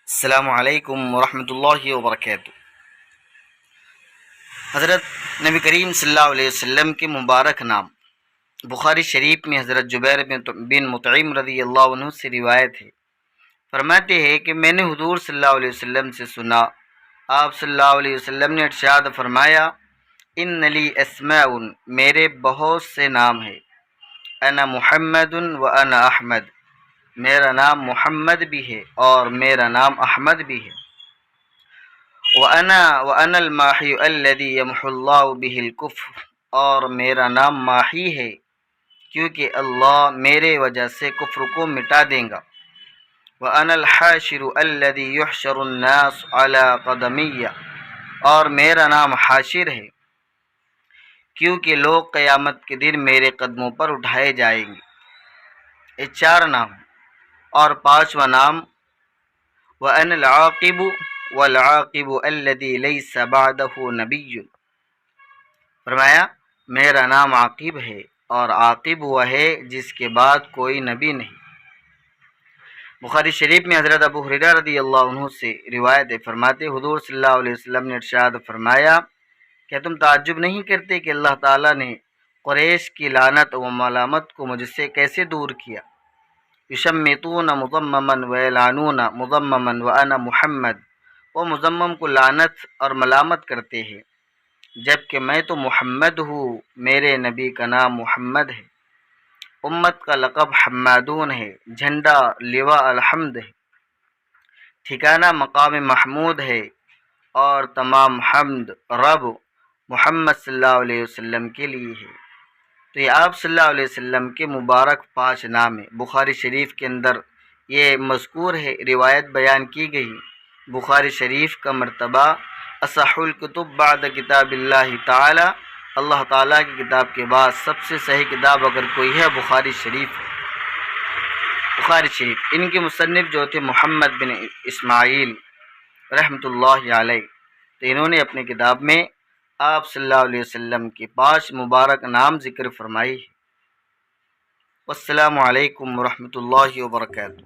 السلام علیکم ورحمۃ اللہ وبرکاتہ۔ حضرت نبی کریم صلی اللہ علیہ وسلم کے مبارک نام بخاری شریف میں حضرت جبیر بن مطعم رضی اللہ عنہ سے روایت ہے، فرماتے ہیں کہ میں نے حضور صلی اللہ علیہ وسلم سے سنا، آپ صلی اللہ علیہ وسلم نے ارشاد فرمایا، ان لی اسماء، میرے بہت سے نام ہیں، انا محمد و انا احمد، میرا نام محمد بھی ہے اور میرا نام احمد بھی ہے، وَأَنَا الْمَاحِيُ الَّذِي يَمْحُو اللَّهُ بِهِ الْكُفْرَ، اور میرا نام ماحی ہے کیونکہ اللہ میرے وجہ سے کفر کو مٹا دے گا، وَأَنَا الْحَاشِرُ الَّذِي يُحْشَرُ النَّاسُ عَلَى قَدَمِيَّ، اور میرا نام حاشر ہے کیونکہ لوگ قیامت کے دن میرے قدموں پر اٹھائے جائیں گے۔ یہ چار نام، اور پانچواں نام وَأَنَا الْعَاقِبُ وَالْعَاقِبُ الَّذِي لَيْسَ بَعْدَهُ نَبِيٌّ، فرمایا میرا نام عاقب ہے اور عاقب وہ ہے جس کے بعد کوئی نبی نہیں۔ بخاری شریف میں حضرت ابو ہریرہ رضی اللہ عنہ سے روایت ہے، فرماتے حضور صلی اللہ علیہ وسلم نے ارشاد فرمایا، کیا تم تعجب نہیں کرتے کہ اللہ تعالیٰ نے قریش کی لعنت و ملامت کو مجھ سے کیسے دور کیا؟ یشمتون مضمما ویلعنون مضمما وانا محمد، وہ مضمم کو لعنت اور ملامت کرتے ہیں جبکہ میں تو محمد ہوں، میرے نبی کا نام محمد ہے، امت کا لقب حمادون ہے، جھنڈا لواء الحمد ہے، ٹھکانہ مقام محمود ہے، اور تمام حمد رب محمد صلی اللہ علیہ وسلم کے لیے ہے۔ تو یہ آپ صلی اللہ علیہ وسلم کے مبارک 5 نام ہیں، بخاری شریف کے اندر یہ مذکور ہے، روایت بیان کی گئی۔ بخاری شریف کا مرتبہ اصح الکتب بعد کتاب اللہ تعالی، اللہ تعالیٰ کی کتاب کے بعد سب سے صحیح کتاب اگر کوئی ہے بخاری شریف ہے۔ بخاری شریف، ان کے مصنف جو تھے محمد بن اسماعیل رحمۃ اللہ علیہ، تو انہوں نے اپنی کتاب میں آپ صلی اللہ علیہ وسلم کے 5 مبارک نام ذکر فرمائی ہے۔ والسلام علیکم ورحمۃ اللہ وبرکاتہ۔